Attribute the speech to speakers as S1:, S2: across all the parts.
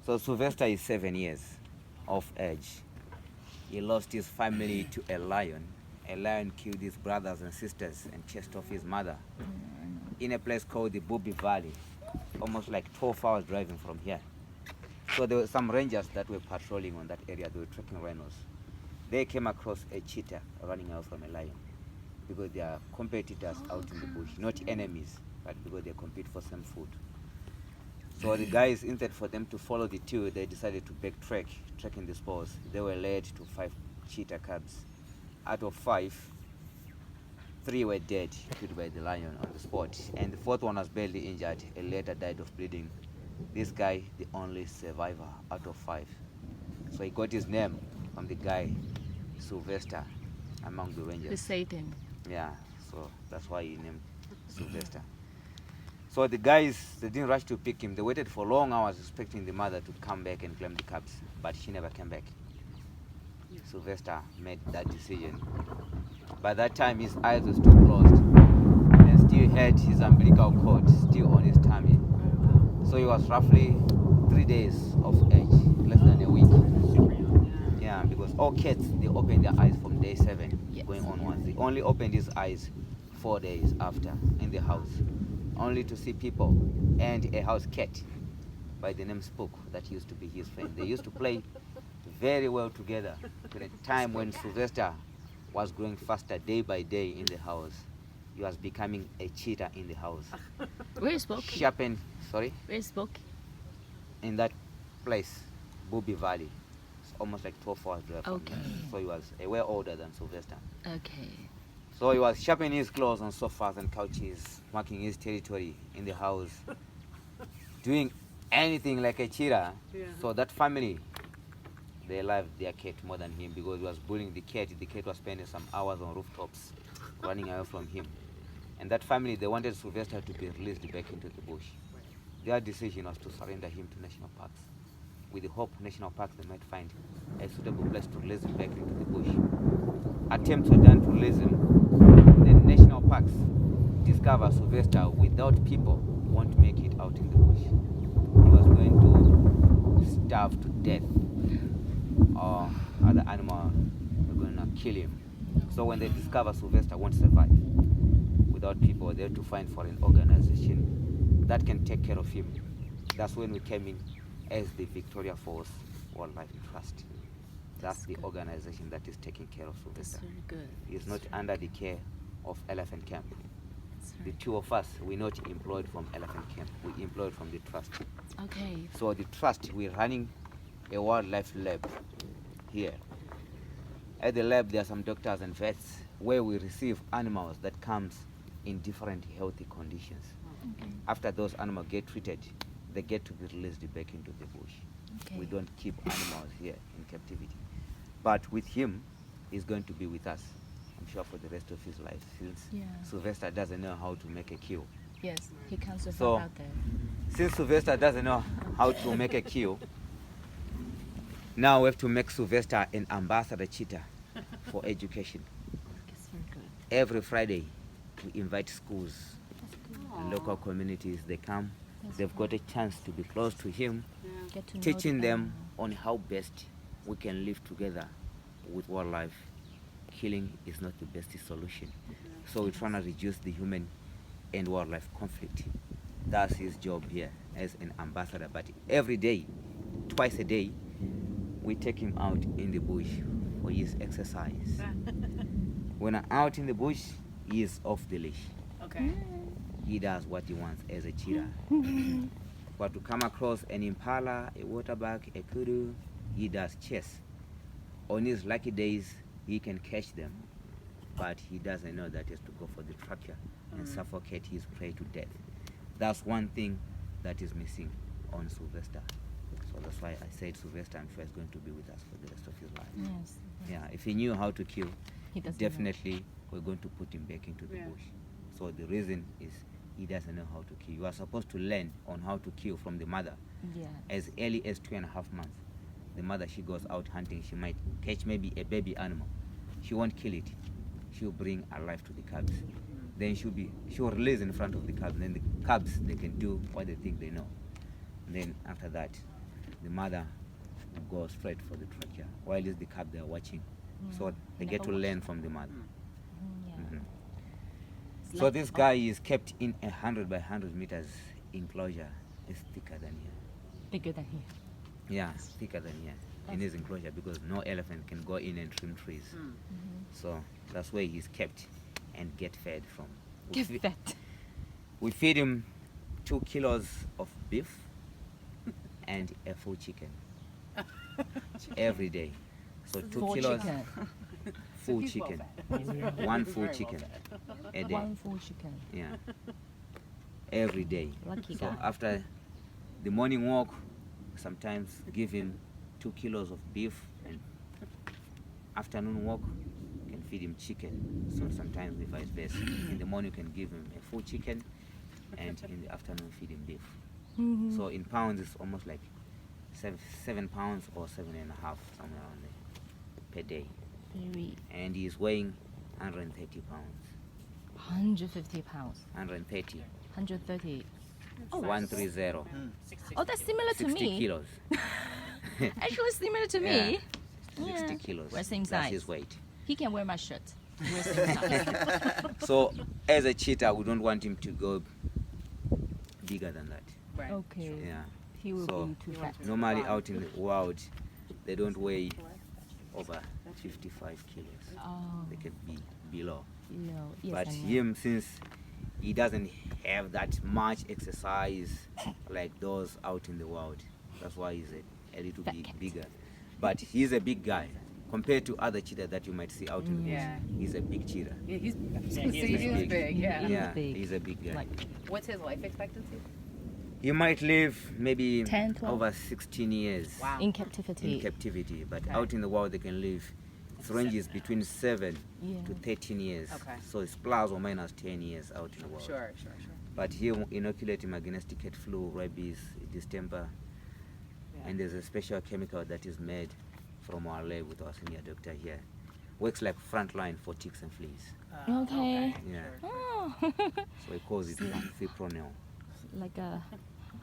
S1: So Sylvester is 7 years of age. He lost his family to a lion. A lion killed his brothers and sisters and chased off his mother in a place called the Bubi Valley, almost like 12 hours driving from here. So there were some rangers that were patrolling on that area. They were tracking rhinos. They came across a cheetah running out from a lion because they are competitors out in the bush, not enemies, but because they compete for some food. So the guys, instead for them to follow the two, they decided to backtrack, tracking the spoors. They were led to 5 cheetah cubs. Out of 5, 3 were dead, killed by the lion on the spot, and the 4th one was barely injured and later died of bleeding. This guy, the only survivor out of 5. So he got his name from the guy, Sylvester, among the rangers.
S2: The Satan.
S1: Yeah, so that's why he named Sylvester. So the guys, they didn't rush to pick him. They waited for long hours expecting the mother to come back and claim the cubs, but she never came back. Sylvester made that decision. By that time, his eyes were still closed and still had his umbilical cord still on his tummy. So he was roughly 3 days of age, less than a week. Yeah, because all cats, they open their eyes from day 7 going onwards. They only opened his eyes 4 days after in the house, only to see people and a house cat by the name Spook that used to be his friend. They used to play very well together to the time when Sylvester was growing faster day by day in the house. He was becoming a cheetah in the house.
S2: Where is Spock?
S1: Sharpened, sorry?
S2: Where is Spock?
S1: In that place, Bubi Valley. It's almost like 12 hours drive.
S2: Okay.
S1: So he was a way older than Sylvester.
S2: Okay.
S1: So he was sharpening his claws on sofas and couches, marking his territory in the house, doing anything like a cheetah.
S3: Yeah.
S1: So that family, they loved their cat more than him because he was bullying the cat. The cat was spending some hours on rooftops, running away from him. And that family, they wanted Sylvester to be released back into the bush. Their decision was to surrender him to national parks, with the hope national parks they might find a suitable place to release him back into the bush. Attempts were done to release him. The national parks discover Sylvester without people won't make it out in the bush. He was going to starve to death, or other animal were going to kill him. So when they discover Sylvester won't survive without people, they have to find for an organization that can take care of him. That's when we came in as the Victoria Falls Wildlife Trust. That's the organization that is taking care of Sylvester.
S2: That's very good.
S1: He's not under the care of Elephant Camp. The 2 of us, we're not employed from Elephant Camp. We're employed from the trust.
S2: Okay.
S1: So the trust, we're running a wildlife lab here. At the lab, there are some doctors and vets where we receive animals that comes in different healthy conditions.
S2: Okay.
S1: After those animals get treated, they get to be released back into the bush.
S2: Okay.
S1: We don't keep animals here in captivity. But with him, he's going to be with us, I'm sure, for the rest of his life, since Sylvester doesn't know how to make a kill.
S2: Yes, he can't survive
S1: So,
S2: out there.
S1: Since Sylvester doesn't know how to make a kill, now we have to make Sylvester an ambassador cheetah for education.
S2: That's very good.
S1: Every Friday, we invite schools and local communities. They come. They've got a chance to be close to him,
S2: Get to know
S1: teaching
S2: the
S1: them
S2: animal.
S1: on how best we can live together with wildlife. Killing is not the best solution. So we're trying to reduce the human and wildlife conflict. That's his job here as an ambassador. But every day, twice a day, we take him out in the bush for his exercise. When I'm out in the bush, he is off the leash.
S3: Okay.
S1: He does what he wants as a cheetah. But to come across an impala, a waterbuck, a kudu, he does chase. On his lucky days, he can catch them, but he doesn't know that he has to go for the trachea and suffocate his prey to death. That's one thing that is missing on Sylvester. So that's why I said Sylvester, I'm sure, is going to be with us for the rest of his life.
S2: Yes.
S1: Yeah, if he knew how to kill,
S2: He doesn't know.
S1: definitely we're going to put him back into the
S3: Yeah.
S1: bush. So the reason is he doesn't know how to kill. You are supposed to learn on how to kill from the mother
S2: Yeah.
S1: as early as 2.5 months. The mother, she goes out hunting. She might catch maybe a baby animal. She won't kill it. She'll bring alive to the cubs. Then she'll release in front of the cubs. Then the cubs, they can do what they think they know. And then after that, the mother will go straight for the trachea, while the cub they are watching. So they get to learn from the mother.
S2: Yeah.
S1: Mhm.
S2: It's
S1: So
S2: like-
S1: this guy is kept in 100 by 100 meters enclosure. It's thicker than here.
S2: bigger than here.
S1: Yeah, thicker than here in his enclosure, because no elephant can go in and trim trees. So that's where he's kept and get fed from.
S2: Get fed.
S1: We feed him 2 kilos of beef and a full chicken every day. So 2
S2: Full
S1: kilos
S2: chicken.
S1: full chicken, one full chicken a day.
S2: One full chicken.
S1: Yeah, every day.
S2: Lucky
S1: So
S2: guy.
S1: after the morning walk, sometimes give him 2 kilos of beef, and afternoon walk can feed him chicken. So sometimes we vice versa. In the morning you can give him a full chicken, and in the afternoon feed him beef.
S2: Mhm.
S1: So in pounds it's almost like 7 pounds or 7.5, somewhere around there per day.
S2: Very
S1: And he's weighing 130 pounds.
S2: 150 pounds.
S1: 130.
S2: 130. Oh,
S1: 130.
S2: oh, that's similar to
S1: 60
S2: me.
S1: kilos.
S2: Actually, similar to
S1: Yeah.
S2: me.
S1: 60
S2: Yeah.
S1: kilos.
S2: We're same
S1: That's
S2: size.
S1: his weight.
S2: He can wear my shirt. We're same size.
S1: So as a cheetah, we don't want him to go bigger than that.
S3: Right.
S2: Okay.
S1: Yeah.
S2: He will
S1: So
S2: be too fat.
S1: normally out in the wild, they don't weigh over 55 kilos.
S2: Oh,
S1: They can be below.
S2: no. Yes,
S1: But
S2: I know.
S1: him, since he doesn't have that much exercise like those out in the wild, that's why he's a little
S2: Fat
S1: bit
S2: cat.
S1: bigger. But he's a big guy compared to other cheetah that you might see out in the
S3: Yeah.
S1: bush. He's a big cheetah.
S3: Yeah, he's,
S1: he
S3: he
S1: is
S3: is
S1: big.
S3: big, yeah.
S2: He is
S1: Yeah,
S2: big.
S1: he's a big guy.
S2: Like
S3: What's his life expectancy?
S1: He might live maybe
S2: 10, 12.
S1: over 16 years
S3: Wow.
S2: in captivity.
S1: in captivity, but
S3: Okay.
S1: out in the wild they can live. It ranges between 7
S2: Yeah.
S1: to 13 years.
S3: Okay.
S1: So it's plus or minus 10 years out in the wild.
S3: Sure.
S1: But here we inoculate him against ticket flu, rabies, distemper,
S3: Yeah.
S1: and there's a special chemical that is made from our lab with our senior doctor here. Works like frontline for ticks and fleas.
S2: Okay.
S1: Yeah.
S3: Sure.
S2: Oh,
S1: So he calls it fipronil.
S2: like a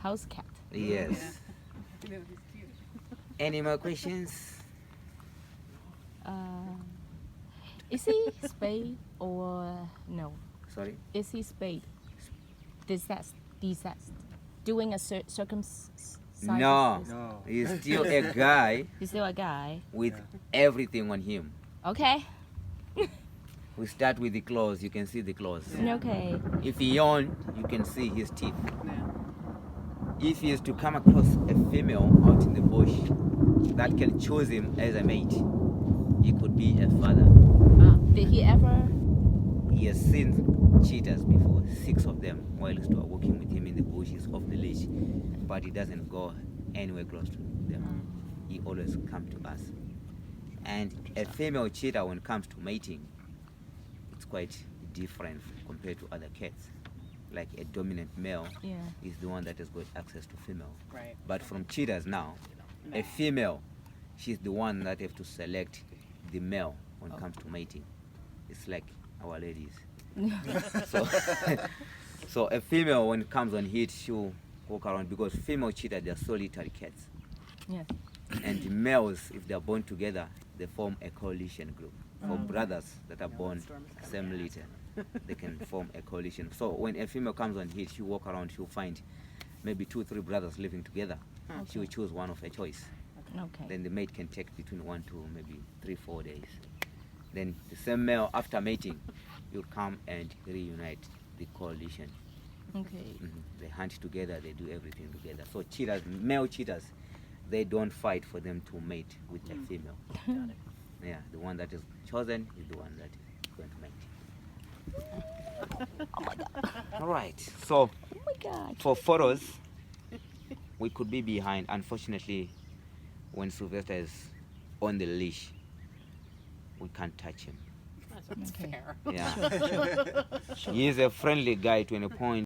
S2: house cat.
S1: Yes.
S3: You know, he's cute.
S1: Any more questions?
S2: Is he spayed or no?
S1: Sorry?
S2: Is he spayed? Desessed? Doing a circumcision?
S1: No.
S4: No.
S1: He's still a guy
S2: He's still a guy.
S1: with everything on him.
S2: Okay.
S1: We start with the claws. You can see the claws.
S2: Okay.
S1: If he yawn, you can see his teeth.
S3: Yeah.
S1: If he is to come across a female out in the bush that can choose him as a mate, he could be a father.
S2: Did he ever?
S1: He has seen cheetahs before, 6 of them, while he was walking with him in the bushes off the leash, but he doesn't go anywhere close to them. He always comes to us. And a female cheetah, when it comes to mating, it's quite different compared to other cats. Like a dominant male
S2: Yeah.
S1: is the one that has got access to female.
S3: Right.
S1: But from cheetahs now, a female, she's the one that have to select the male when it comes to mating. It's like our ladies. So, so a female, when it comes on heat, she'll walk around, because female cheetah, they're solitary cats.
S2: Yes.
S1: And the males, if they're born together, they form a coalition group. For brothers that are born same litter, they can form a coalition. So when a female comes on heat, she'll walk around, she'll find maybe 2 or 3 brothers living together. She will choose one of her choice.
S2: Okay.
S1: Then the mate can take between 1 to maybe 3 or 4 days. Then the same male, after mating, will come and reunite the coalition.
S2: Okay.
S1: They hunt together, they do everything together. So cheetahs, male cheetahs, they don't fight for them to mate with a female. Yeah, the one that is chosen is the one that is going to mate.
S2: Oh my god.
S1: All right, so
S2: Oh my god.
S1: for photos, we could be behind. Unfortunately, when Sylvester is on the leash, we can't touch him.
S3: That's
S2: Okay.
S3: fair.
S1: Yeah, he is a friendly guy to a point.